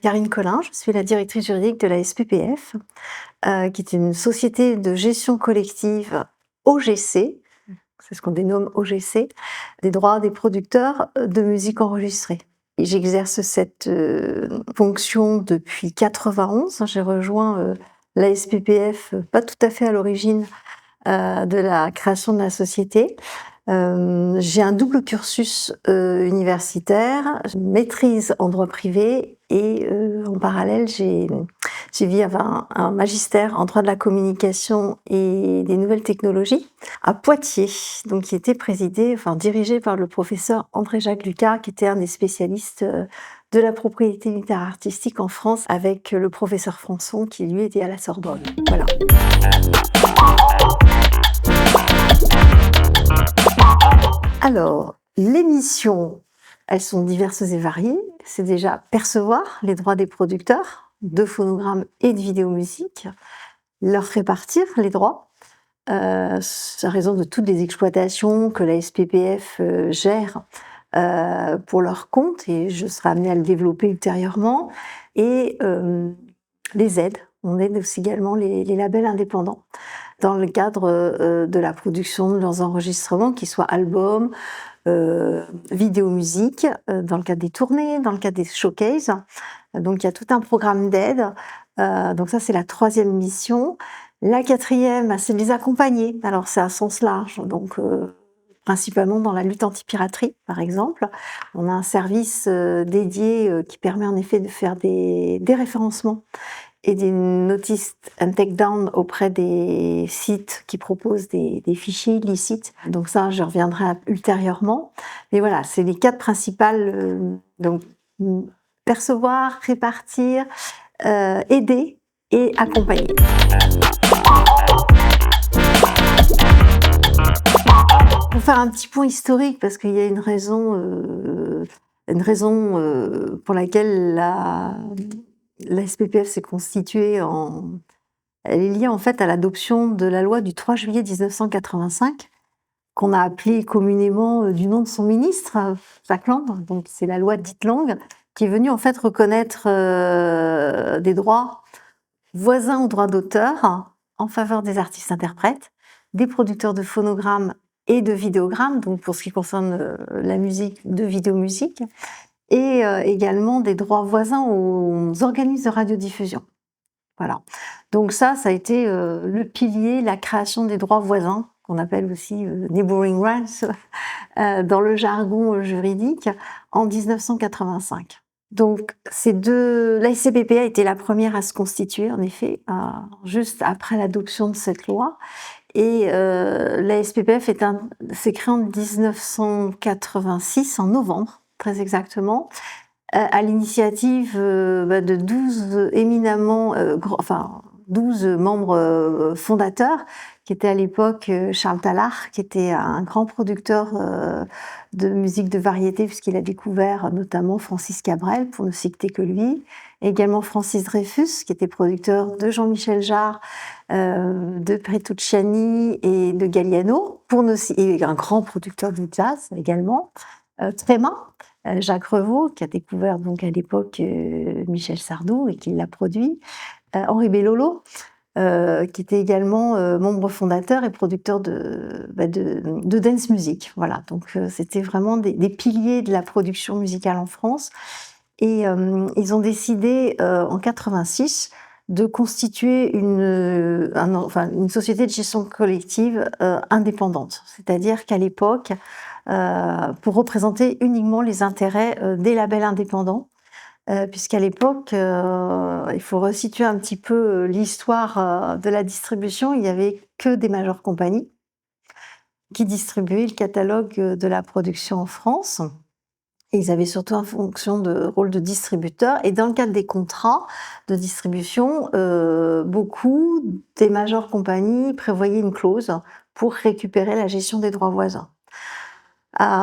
Karine Collin, je suis la directrice juridique de la SPPF, qui est une société de gestion collective OGC, c'est ce qu'on dénomme OGC, des droits des producteurs de musique enregistrée. Et j'exerce cette fonction depuis 91. J'ai rejoint la SPPF pas tout à fait à l'origine de la création de la société. J'ai un double cursus universitaire, je maîtrise en droit privé et en parallèle j'ai suivi un magistère en droit de la communication et des nouvelles technologies à Poitiers, donc qui était dirigé par le professeur André-Jacques Lucas, qui était un des spécialistes de la propriété littéraire artistique en France, avec le professeur Françon qui lui était à la Sorbonne. Voilà. Alors, les missions, elles sont diverses et variées. C'est déjà percevoir les droits des producteurs de phonogrammes et de vidéomusique, leur répartir les droits, à raison de toutes les exploitations que la SPPF gère pour leur compte, et je serai amenée à le développer ultérieurement, et les aides. On aide aussi également les labels indépendants dans le cadre de la production de leurs enregistrements, qu'ils soient albums, vidéo musique, dans le cadre des tournées, dans le cadre des showcases. Donc il y a tout un programme d'aide. Donc ça, c'est la 3e mission. La 4e, c'est de les accompagner. Alors c'est à sens large, donc principalement dans la lutte anti-piraterie, par exemple. On a un service dédié qui permet en effet de faire des référencements et des notices and takedown auprès des sites qui proposent des fichiers illicites. Donc ça, je reviendrai ultérieurement. Mais voilà, c'est les 4 principales. Donc, percevoir, répartir, aider et accompagner. Pour faire un petit point historique, parce qu'il y a une raison pour laquelle la SPPF s'est constituée elle est liée en fait à l'adoption de la loi du 3 juillet 1985, qu'on a appelée communément du nom de son ministre, Jack Lang. Donc c'est la loi dite Lang, qui est venue en fait reconnaître des droits voisins aux droits d'auteur en faveur des artistes-interprètes, des producteurs de phonogrammes et de vidéogrammes, donc pour ce qui concerne la musique, de vidéomusique, et également des droits voisins aux organismes de radiodiffusion. Voilà. Donc ça a été le pilier, la création des droits voisins, qu'on appelle aussi neighboring rights dans le jargon juridique, en 1985. Donc la SCPP a été la première à se constituer, en effet, juste après l'adoption de cette loi. Et la SPPF s'est créée en 1986, en novembre, très exactement, à l'initiative de 12 éminemment, 12 membres fondateurs, qui étaient à l'époque Charles Tallard, qui était un grand producteur de musique de variété, puisqu'il a découvert notamment Francis Cabrel, pour ne citer que lui, et également Francis Dreyfus, qui était producteur de Jean-Michel Jarre, de Petrucciani et de Galliano, et un grand producteur de jazz également, Tréma, Jacques Revaux, qui a découvert donc à l'époque Michel Sardou et qui l'a produit, Henri Bellolo, qui était également membre fondateur et producteur de dance music. Voilà, donc c'était vraiment des piliers de la production musicale en France. Et ils ont décidé en 86 de constituer une société de gestion collective indépendante. C'est-à-dire qu'à l'époque, pour représenter uniquement les intérêts des labels indépendants, puisqu'à l'époque, il faut resituer un petit peu l'histoire de la distribution, il n'y avait que des majeures compagnies qui distribuaient le catalogue de la production en France. Et ils avaient surtout une fonction de rôle de distributeur. Et dans le cadre des contrats de distribution, beaucoup des majeures compagnies prévoyaient une clause pour récupérer la gestion des droits voisins.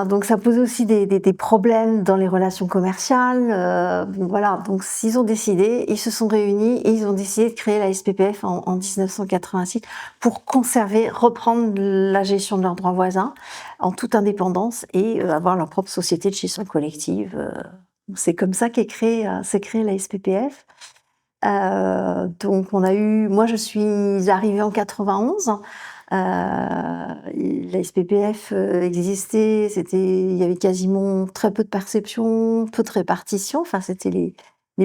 Donc ça posait aussi des problèmes dans les relations commerciales. Voilà, donc ils se sont réunis et ils ont décidé de créer la SPPF en 1986 pour reprendre la gestion de leurs droits voisins en toute indépendance et avoir leur propre société de gestion collective C'est comme ça s'est créée la SPPF. Donc moi je suis arrivée en 91. La SPPF existait, il y avait quasiment très peu de perception, peu de répartition, enfin c'était les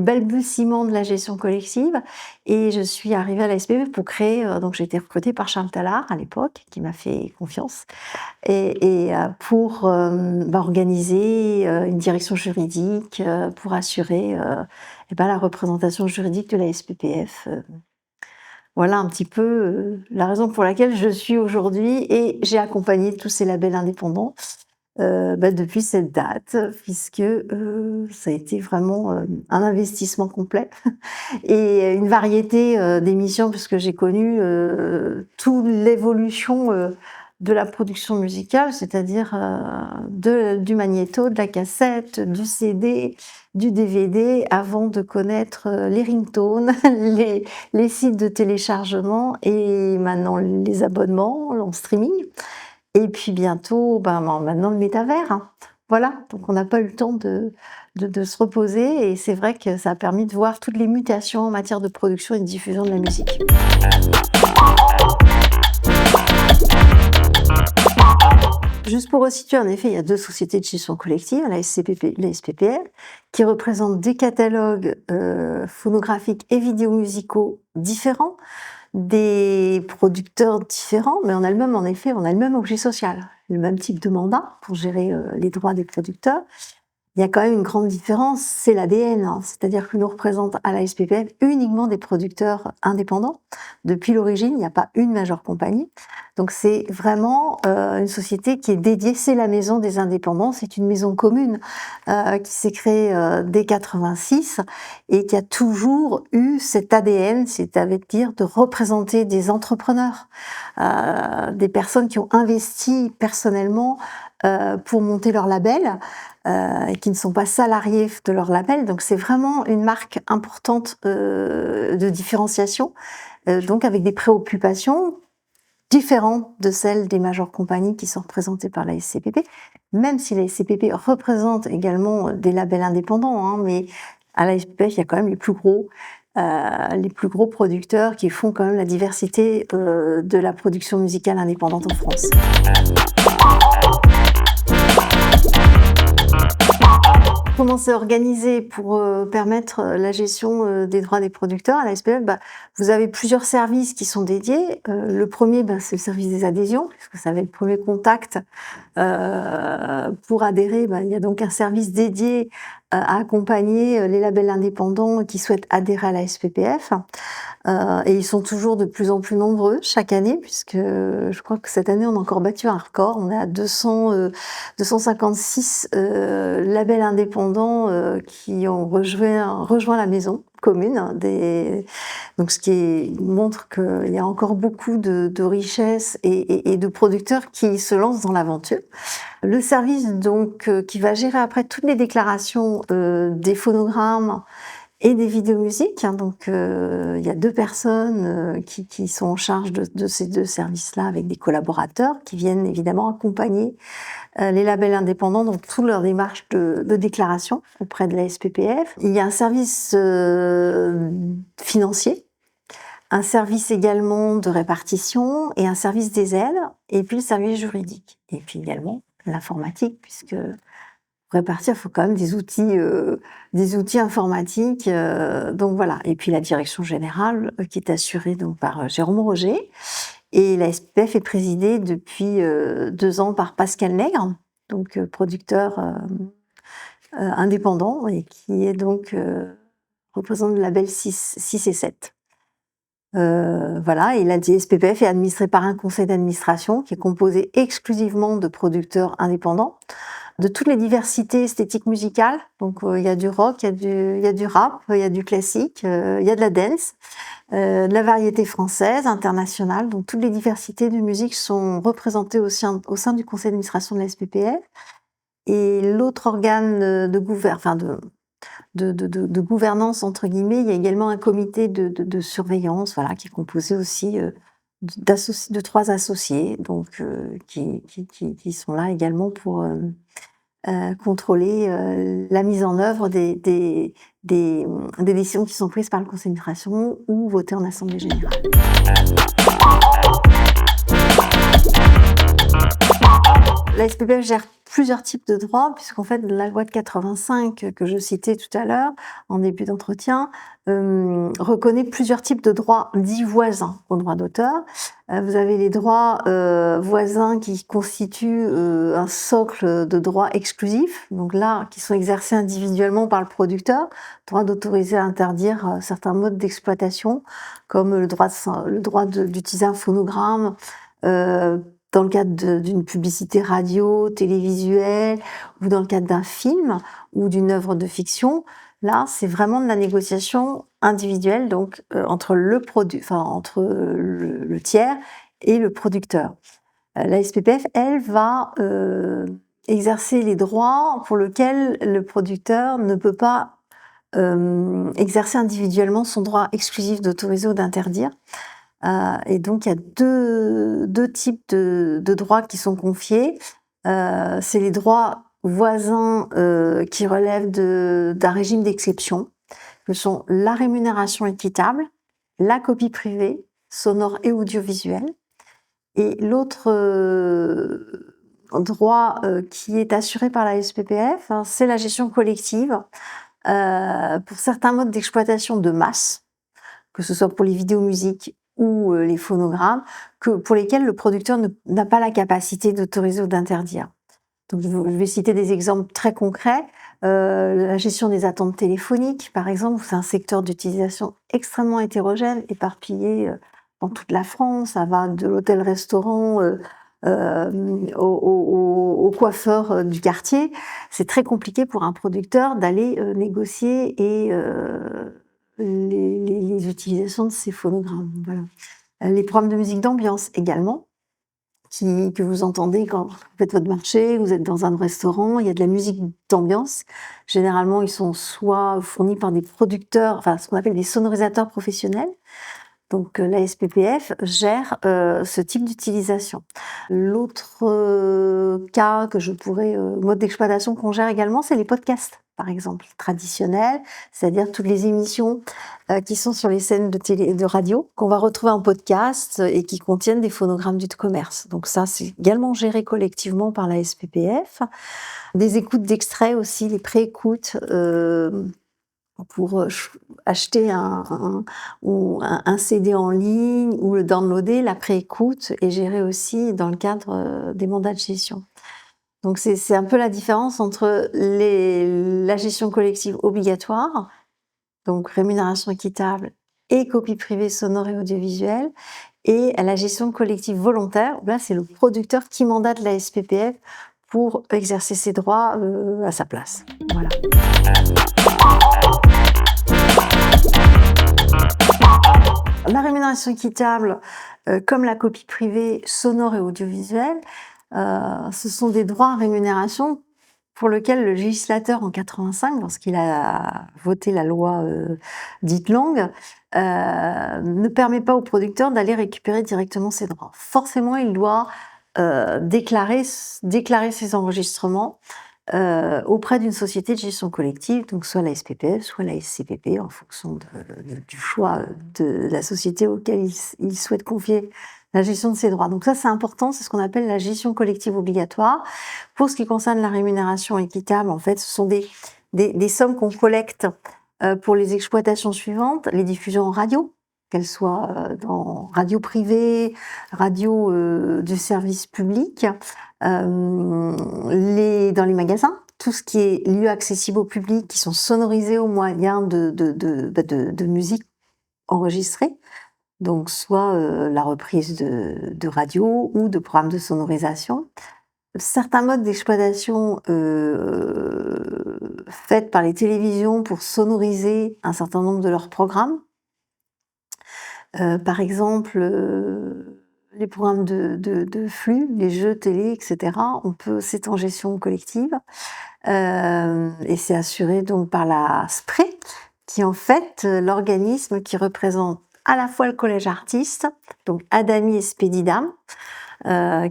balbutiements de la gestion collective, et je suis arrivée à la SPPF pour créer, donc j'ai été recrutée par Charles Tallard à l'époque, qui m'a fait confiance, pour organiser une direction juridique, pour assurer la représentation juridique de la SPPF. Voilà un petit peu la raison pour laquelle je suis aujourd'hui, et j'ai accompagné tous ces labels indépendants depuis cette date, puisque ça a été vraiment un investissement complet et une variété d'émissions, puisque j'ai connu toute l'évolution de la production musicale, c'est-à-dire du magnéto, de la cassette, du CD, du DVD, avant de connaître les ringtones, les sites de téléchargement et maintenant les abonnements en streaming. Et puis bientôt, maintenant le métavers, hein. Voilà, donc on n'a pas eu le temps de se reposer, et c'est vrai que ça a permis de voir toutes les mutations en matière de production et de diffusion de la musique. Juste pour resituer, en effet, il y a 2 sociétés de gestion collective, la SCPP, la SPPL, qui représentent des catalogues phonographiques et vidéomusicaux différents, des producteurs différents, mais on a le même objet social, le même type de mandat pour gérer les droits des producteurs. Il y a quand même une grande différence, c'est l'ADN, hein. C'est-à-dire que nous représentons à la SPPF uniquement des producteurs indépendants. Depuis l'origine, il n'y a pas une majeure compagnie. Donc c'est vraiment une société qui est dédiée, c'est la maison des indépendants, c'est une maison commune qui s'est créée dès 86 et qui a toujours eu cet ADN, c'est-à-dire de représenter des entrepreneurs, des personnes qui ont investi personnellement pour monter leur label, et qui ne sont pas salariés de leur label. Donc c'est vraiment une marque importante de différenciation, donc avec des préoccupations différentes de celles des majeures compagnies qui sont représentées par la SCPP, même si la SCPP représente également des labels indépendants, hein, mais à la SCPP, il y a quand même les plus gros producteurs qui font quand même la diversité de la production musicale indépendante en France. Comment c'est organisé pour permettre la gestion des droits des producteurs à la SPF? Vous avez plusieurs services qui sont dédiés. Le premier, c'est le service des adhésions, puisque ça va être le premier contact pour adhérer. Il y a donc un service dédié à accompagner les labels indépendants qui souhaitent adhérer à la SPPF. Et ils sont toujours de plus en plus nombreux chaque année, puisque je crois que cette année on a encore battu un record. On est à 256 labels indépendants qui ont rejoint la maison commune, hein, donc montre qu'il y a encore beaucoup de richesses et de producteurs qui se lancent dans l'aventure. Le service donc qui va gérer après toutes les déclarations des phonogrammes et des vidéomusiques, hein, donc il y a 2 personnes qui sont en charge de ces 2 services-là, avec des collaborateurs qui viennent évidemment accompagner les labels indépendants dans toute leur démarche de déclaration auprès de la SPPF. Il y a un service financier, un service également de répartition et un service des aides, et puis le service juridique, et puis également l'informatique, puisque pour répartir, il faut quand même des outils informatiques, donc voilà. Et puis la direction générale qui est assurée donc par Jérôme Roger, et la SPPF est présidée depuis 2 ans par Pascal Nègre, donc producteur indépendant, et qui est donc représente le label 6 et 7. Voilà, et la SPPF est administrée par un conseil d'administration qui est composé exclusivement de producteurs indépendants, de toutes les diversités esthétiques musicales. Donc il y a du rock, il y a du rap, il y a du classique, il y a de la dance, de la variété française, internationale. Donc toutes les diversités de musique sont représentées au sein du conseil d'administration de la SPPF. Et l'autre organe de gouvernance, entre guillemets, il y a également un comité de surveillance, voilà, qui est composé aussi de 3 associés, donc qui sont là également contrôler la mise en œuvre des décisions qui sont prises par le conseil d'administration ou votées en assemblée générale. La SPPF gère plusieurs types de droits, puisqu'en fait, la loi de 85 que je citais tout à l'heure, en début d'entretien, reconnaît plusieurs types de droits dits voisins aux droits d'auteur. Vous avez les droits voisins qui constituent un socle de droits exclusifs, donc là, qui sont exercés individuellement par le producteur, droit d'autoriser à interdire certains modes d'exploitation, comme le droit d'utiliser un phonogramme, dans le cadre d'une publicité radio, télévisuelle, ou dans le cadre d'un film ou d'une œuvre de fiction. Là, c'est vraiment de la négociation individuelle, donc entre le tiers et le producteur. La SPPF, elle, va exercer les droits pour lesquels le producteur ne peut pas exercer individuellement son droit exclusif d'autoriser ou d'interdire. Et donc, il y a deux types de droits qui sont confiés. C'est les droits voisins qui relèvent d'un régime d'exception, que sont la rémunération équitable, la copie privée, sonore et audiovisuelle. Et l'autre droit qui est assuré par la SPPF, c'est la gestion collective pour certains modes d'exploitation de masse, que ce soit pour les vidéomusiques ou les phonogrammes, pour lesquels le producteur n'a pas la capacité d'autoriser ou d'interdire. Donc, je vais citer des exemples très concrets. La gestion des attentes téléphoniques, par exemple, c'est un secteur d'utilisation extrêmement hétérogène, éparpillé dans toute la France. Ça va de l'hôtel-restaurant au coiffeur du quartier. C'est très compliqué pour un producteur d'aller négocier et les utilisations de ces phonogrammes. Voilà. Les programmes de musique d'ambiance également, que vous entendez quand vous faites votre marché, vous êtes dans un restaurant, il y a de la musique d'ambiance. Généralement, ils sont soit fournis par des producteurs, enfin ce qu'on appelle des sonorisateurs professionnels. Donc la SPPF gère ce type d'utilisation. L'autre cas que je pourrais, mode d'exploitation qu'on gère également, c'est les podcasts, par exemple, traditionnels, c'est-à-dire toutes les émissions qui sont sur les scènes de radio, qu'on va retrouver en podcast et qui contiennent des phonogrammes du commerce. Donc ça, c'est également géré collectivement par la SPPF. Des écoutes d'extraits aussi, les pré-écoutes, pour acheter un CD en ligne ou le downloader, la pré-écoute est gérée aussi dans le cadre des mandats de gestion. Donc c'est un peu la différence entre la gestion collective obligatoire, donc rémunération équitable et copie privée sonore et audiovisuelle, et la gestion collective volontaire, où là c'est le producteur qui mandate la SPPF pour exercer ses droits à sa place. Voilà. La rémunération équitable, comme la copie privée sonore et audiovisuelle, ce sont des droits à rémunération pour lesquels le législateur, en 85, lorsqu'il a voté la loi dite Lang, ne permet pas au producteur d'aller récupérer directement ses droits. Forcément, il doit déclarer ses enregistrements auprès d'une société de gestion collective, donc soit la SPPF, soit la SCPP, en fonction du choix de la société auquel il souhaite confier la gestion de ses droits. Donc ça, c'est important, c'est ce qu'on appelle la gestion collective obligatoire. Pour ce qui concerne la rémunération équitable, en fait, ce sont des sommes qu'on collecte pour les exploitations suivantes, les diffusions en radio, qu'elles soient dans radio privée, radio du service public, dans les magasins, tout ce qui est lieu accessible au public, qui sont sonorisés au moyen de musique enregistrée, donc soit la reprise de radio ou de programmes de sonorisation. Certains modes d'exploitation faits par les télévisions pour sonoriser un certain nombre de leurs programmes. Par exemple, les programmes de flux, les jeux télé, etc. C'est en gestion collective et c'est assuré donc par la SPRE, qui est en fait l'organisme qui représente à la fois le collège artiste, donc ADAMI et SPEDIDAM,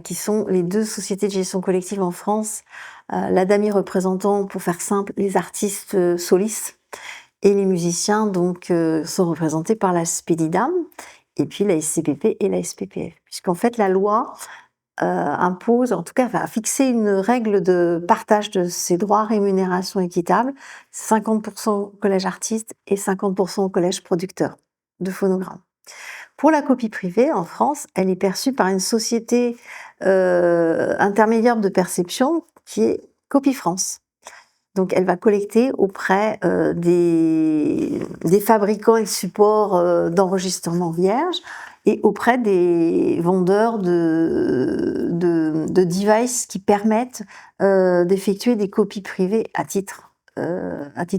qui sont les 2 sociétés de gestion collective en France. L'ADAMI représentant, pour faire simple, les artistes solistes, et les musiciens donc sont représentés par la SPEDIDAM, et puis la SCPP et la SPPF. Puisqu'en fait la loi impose, en tout cas va fixer une règle de partage de ces droits, rémunération équitable, 50% au collège artiste et 50% au collège producteur de phonogrammes. Pour la copie privée, en France, elle est perçue par une société intermédiaire de perception qui est Copie France. Donc, elle va collecter auprès des fabricants et supports d'enregistrement vierge et auprès des vendeurs de devices qui permettent d'effectuer des copies privées à titre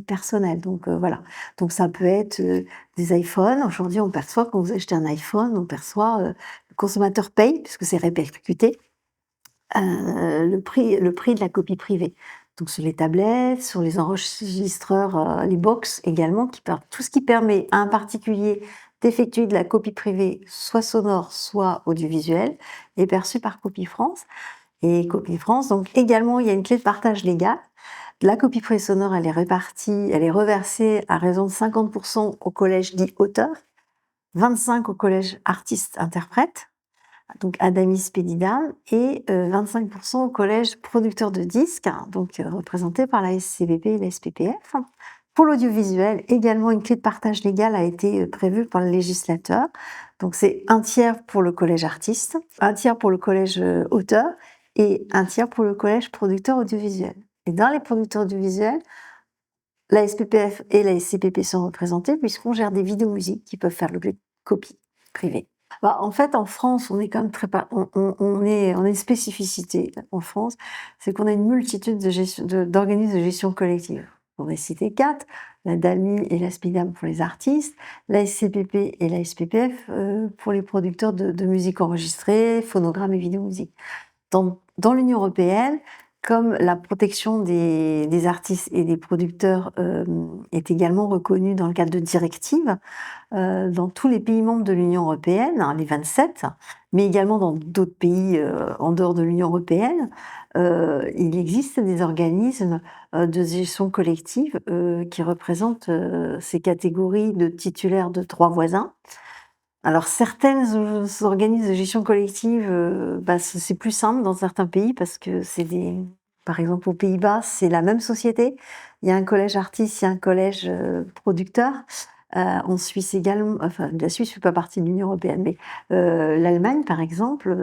personnel. Donc, voilà. Donc, ça peut être des iPhones. Aujourd'hui, on perçoit, quand vous achetez un iPhone, on perçoit, le consommateur paye, puisque c'est répercuté, le prix de la copie privée. Donc sur les tablettes, sur les enregistreurs, les box également, tout ce qui permet à un particulier d'effectuer de la copie privée, soit sonore, soit audiovisuelle, est perçu par Copie France. Et Copie France, donc également, il y a une clé de partage légale. La copie privée sonore, elle est reversée à raison de 50% au collège dit auteur, 25% au collège artiste-interprète, donc Adamis Spedidam, et 25% au collège producteur de disques, donc représenté par la SCPP et la SPPF. Pour l'audiovisuel, également une clé de partage légale a été prévue par le législateur. Donc c'est 1/3 pour le collège artiste, 1/3 pour le collège auteur et 1/3 pour le collège producteur audiovisuel. Et dans les producteurs audiovisuels, la SPPF et la SCPP sont représentées puisqu'on gère des vidéos-musiques qui peuvent faire l'objet de copies privées. Bah, en fait, en France, on est quand même on est une spécificité en France, c'est qu'on a une multitude d'organismes de gestion collective. On va citer 4, la DAMI et la SPIDAM pour les artistes, la SCPP et la SPPF pour les producteurs de musique enregistrée, phonogrammes et vidéo-musique. Dans l'Union européenne, comme la protection des artistes et des producteurs est également reconnue dans le cadre de directives, dans tous les pays membres de l'Union européenne, les 27, mais également dans d'autres pays en dehors de l'Union européenne, il existe des organismes de gestion collective qui représentent ces catégories de titulaires de droits voisins. Alors certains organismes de gestion collective, c'est plus simple dans certains pays parce que par exemple aux Pays-Bas, c'est la même société. Il y a un collège artiste, il y a un collège producteur. En Suisse également, enfin la Suisse ne fait pas partie de l'Union européenne, mais l'Allemagne par exemple,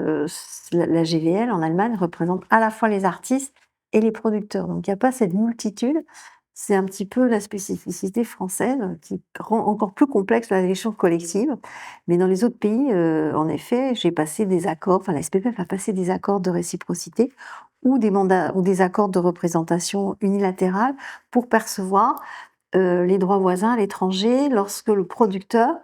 la GVL en Allemagne représente à la fois les artistes et les producteurs. Donc il n'y a pas cette multitude. C'est un petit peu la spécificité française qui rend encore plus complexe la gestion collective. Mais dans les autres pays, en effet, j'ai passé des accords, enfin la SPPF a passé des accords de réciprocité ou des mandats ou des accords de représentation unilatérale pour percevoir les droits voisins à l'étranger lorsque le producteur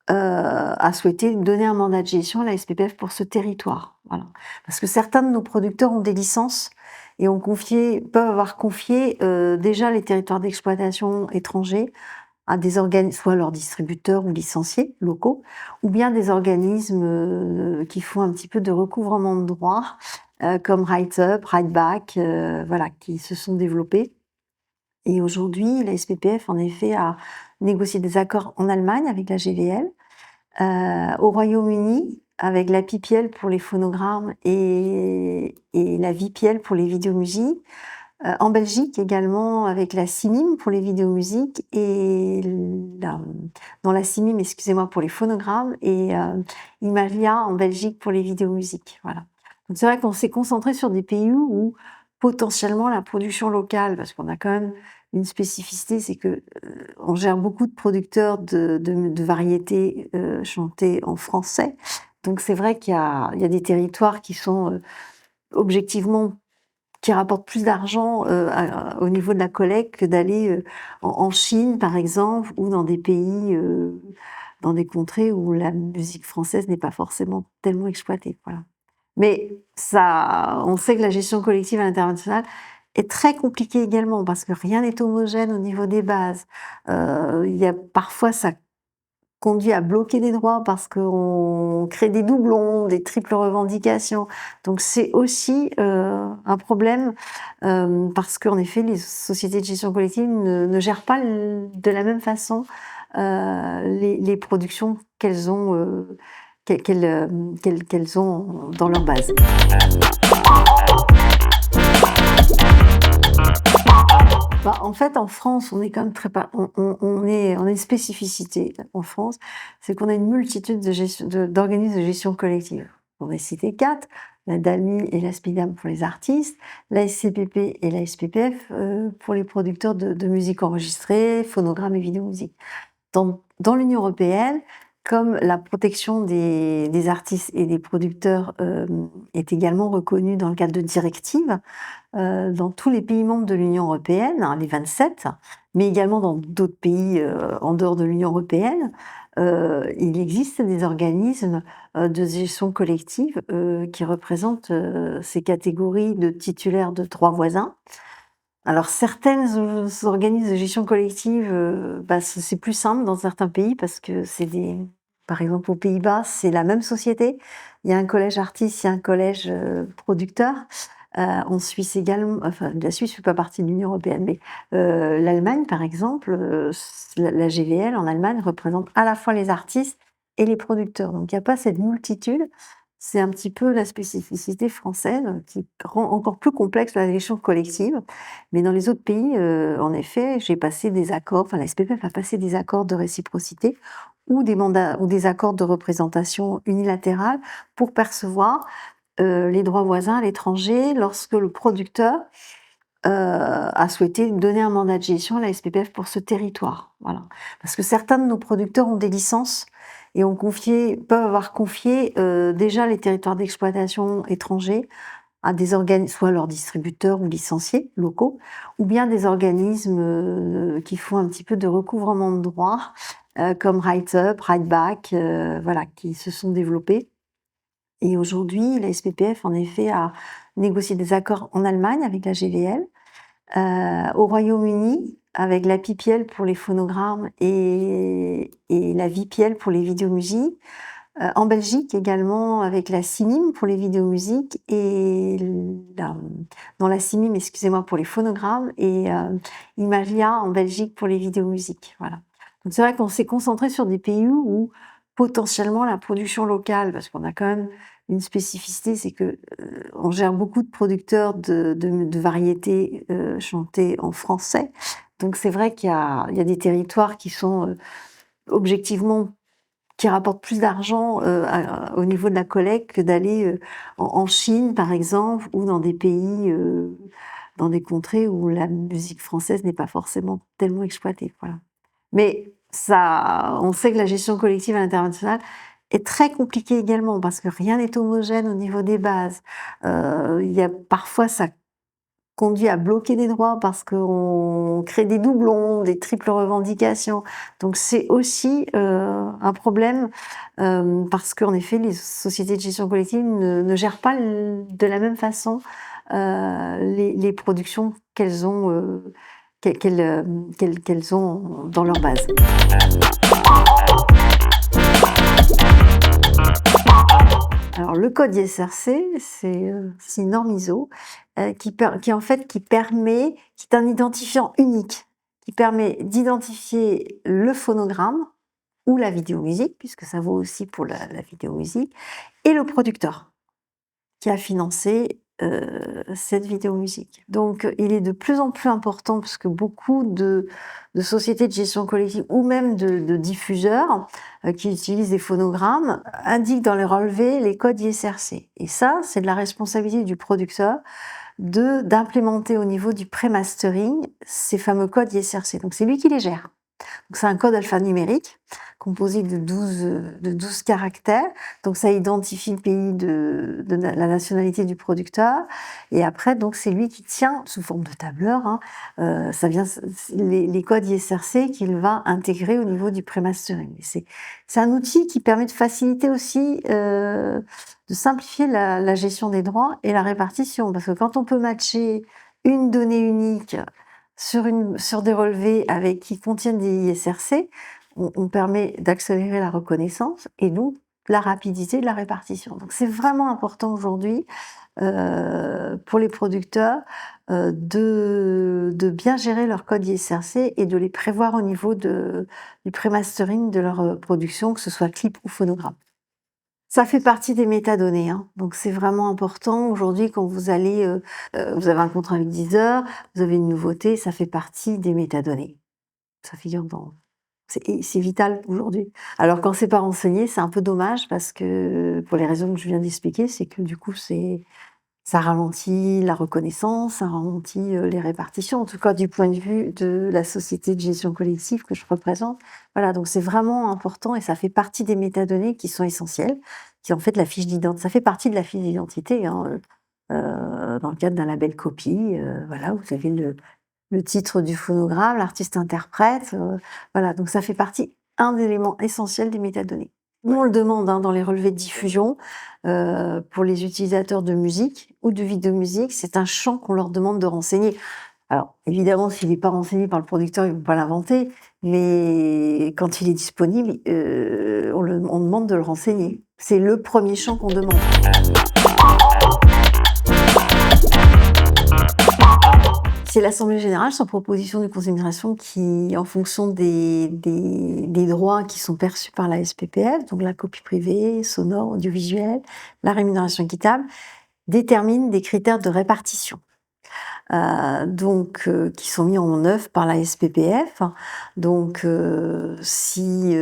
a souhaité donner un mandat de gestion à la SPPF pour ce territoire. Voilà. Parce que certains de nos producteurs ont des licences et peuvent avoir confié déjà les territoires d'exploitation étrangers à des organismes, soit leurs distributeurs ou licenciés locaux, ou bien des organismes qui font un petit peu de recouvrement de droits, comme RightUp, RightBack, voilà, qui se sont développés. Et aujourd'hui, la SPPF, en effet, a négocié des accords en Allemagne avec la GVL, au Royaume-Uni avec la PPL pour les phonogrammes et la VPL pour les vidéomusiques, en Belgique également avec la CIMIM pour les vidéomusiques et dans la CIMIM, excusez-moi, pour les phonogrammes et Imalia en Belgique pour les vidéomusiques. Voilà. Donc c'est vrai qu'on s'est concentré sur des pays où potentiellement la production locale, parce qu'on a quand même une spécificité, c'est que on gère beaucoup de producteurs de variétés chantées en français. Donc c'est vrai qu'il y a des territoires qui sont objectivement qui rapportent plus d'argent au niveau de la collecte que d'aller en Chine, par exemple, ou dans des pays, dans des contrées où la musique française n'est pas forcément tellement exploitée. Voilà. Mais on sait que la gestion collective à l'international est très compliquée également parce que rien n'est homogène au niveau des bases. Parfois, ça conduit à bloquer des droits parce qu'on crée des doublons, des triples revendications. Donc c'est aussi un problème parce qu'en effet, les sociétés de gestion collective ne gèrent pas de la même façon les productions qu'elles ont, qu'elles ont dans leur base. Bah, en fait, en France, on est quand même on est une spécificité en France, c'est qu'on a une multitude d'organismes de gestion collective. On va citer 4, la DALMI et la SPIDAM pour les artistes, la SCPP et la SPPF pour les producteurs de musique enregistrée, phonogrammes et vidéomusique. Dans l'Union européenne, comme la protection des artistes et des producteurs est également reconnue dans le cadre de directives, dans tous les pays membres de l'Union européenne, hein, les 27, mais également dans d'autres pays en dehors de l'Union européenne, il existe des organismes de gestion collective qui représentent ces catégories de titulaires de droits voisins. Alors certains organismes de gestion collective, c'est plus simple dans certains pays parce que par exemple aux Pays-Bas, c'est la même société. Il y a un collège artiste, il y a un collège producteur. En Suisse également, enfin la Suisse ne fait pas partie de l'Union européenne, mais l'Allemagne par exemple, la GVL en Allemagne représente à la fois les artistes et les producteurs. Donc il n'y a pas cette multitude. C'est un petit peu la spécificité française qui rend encore plus complexe la gestion collective. Mais dans les autres pays, en effet, j'ai passé des accords, enfin la SPPF a passé des accords de réciprocité ou des mandats ou des accords de représentation unilatérale pour percevoir les droits voisins à l'étranger lorsque le producteur a souhaité donner un mandat de gestion à la SPPF pour ce territoire. Voilà. Parce que certains de nos producteurs ont des licences et peuvent avoir confié déjà les territoires d'exploitation étrangers à des organismes, soit leurs distributeurs ou licenciés locaux, ou bien des organismes qui font un petit peu de recouvrement de droits, comme RightUp, RightBack, voilà, qui se sont développés. Et aujourd'hui, la SPPF, en effet, a négocié des accords en Allemagne avec la GVL, au Royaume-Uni avec la PPL pour les phonogrammes et la VPL pour les vidéomusiques, en Belgique également avec la CIMIM pour les vidéomusiques et non, la CIMIM, excusez-moi, pour les phonogrammes et Imagia en Belgique pour les vidéomusiques. Voilà. Donc c'est vrai qu'on s'est concentré sur des pays où potentiellement la production locale, parce qu'on a quand même une spécificité, c'est que on gère beaucoup de producteurs de variétés chantées en français. Donc c'est vrai qu'il y a des territoires qui sont objectivement qui rapportent plus d'argent au niveau de la collecte que d'aller en Chine, par exemple, ou dans des pays, dans des contrées où la musique française n'est pas forcément tellement exploitée. Voilà. Mais on sait que la gestion collective à l'international est très compliquée également parce que rien n'est homogène au niveau des bases. Parfois, ça conduit à bloquer des droits parce qu'on crée des doublons, des triples revendications. Donc c'est aussi un problème parce qu'en effet, les sociétés de gestion collective ne gèrent pas de la même façon les productions qu'elles ont dans leur base. Alors le code ISRC, c'est une norme ISO qui est un identifiant unique, qui permet d'identifier le phonogramme ou la vidéomusique, puisque ça vaut aussi pour la vidéomusique, et le producteur qui a financé cette vidéomusique. Donc il est de plus en plus important parce que beaucoup de sociétés de gestion collective ou même de diffuseurs qui utilisent des phonogrammes indiquent dans les relevés les codes ISRC. Et ça, c'est de la responsabilité du producteur d'implémenter au niveau du pré-mastering ces fameux codes ISRC. Donc c'est lui qui les gère. Donc c'est un code alphanumérique composé de 12 caractères. Donc ça identifie le pays de la nationalité du producteur. Et après, donc c'est lui qui tient, sous forme de tableur, les codes ISRC qu'il va intégrer au niveau du pré-mastering. C'est un outil qui permet de faciliter aussi, de simplifier la gestion des droits et la répartition. Parce que quand on peut matcher une donnée unique sur des relevés qui contiennent des ISRC, on permet d'accélérer la reconnaissance et donc la rapidité de la répartition. Donc c'est vraiment important aujourd'hui pour les producteurs de bien gérer leur code ISRC et de les prévoir au niveau du pré-mastering de leur production, que ce soit clip ou phonogramme. Ça fait partie des métadonnées, hein. Donc c'est vraiment important. Aujourd'hui, quand vous allez, vous avez un contrat avec Deezer, vous avez une nouveauté, ça fait partie des métadonnées. Ça figure dans c'est vital aujourd'hui. Alors quand c'est pas renseigné, c'est un peu dommage parce que pour les raisons que je viens d'expliquer, c'est que du coup, ça ralentit la reconnaissance, ça ralentit, les répartitions, en tout cas du point de vue de la société de gestion collective que je représente. Voilà, donc c'est vraiment important et ça fait partie des métadonnées qui sont essentielles, qui en fait la fiche d'identité. Ça fait partie de la fiche d'identité, hein, dans le cadre d'un label copie, voilà, vous avez le titre du phonogramme, l'artiste-interprète, voilà, donc ça fait partie, un élément essentiel des métadonnées. Nous, on le demande, hein, dans les relevés de diffusion, pour les utilisateurs de musique ou de vidéomusique, c'est un champ qu'on leur demande de renseigner. Alors, évidemment, s'il n'est pas renseigné par le producteur, ils ne vont pas l'inventer, mais quand il est disponible, on demande de le renseigner. C'est le premier champ qu'on demande. C'est l'assemblée générale sur proposition du conseil d'administration qui, en fonction des droits qui sont perçus par la SPPF, donc la copie privée, sonore, audiovisuelle, la rémunération équitable, détermine des critères de répartition. Qui sont mis en œuvre par la SPPF. Donc, si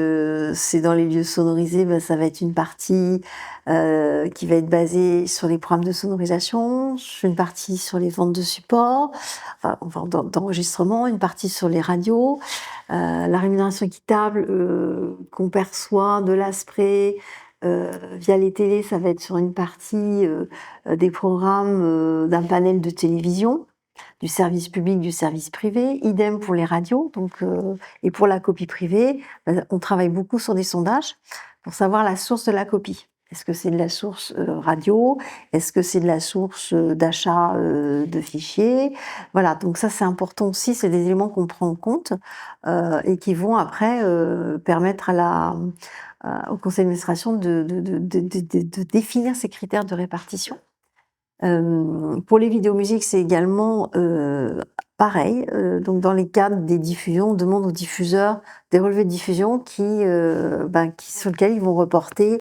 c'est dans les lieux sonorisés, ben, ça va être une partie qui va être basée sur les programmes de sonorisation, une partie sur les ventes de supports, d'enregistrement, une partie sur les radios. La rémunération équitable qu'on perçoit de l'ASPRE via les télés, ça va être sur une partie des programmes d'un panel de télévision, du service public, du service privé, idem pour les radios, et pour la copie privée, on travaille beaucoup sur des sondages pour savoir la source de la copie. Est-ce que c'est de la source radio? Est-ce que c'est de la source d'achat de fichiers? Voilà, donc ça c'est important aussi, c'est des éléments qu'on prend en compte et qui vont après permettre au conseil d'administration de définir ces critères de répartition. Pour les vidéomusiques, c'est également pareil. Donc dans les cadres des diffusions, on demande aux diffuseurs des relevés de diffusion sur lesquels ils vont reporter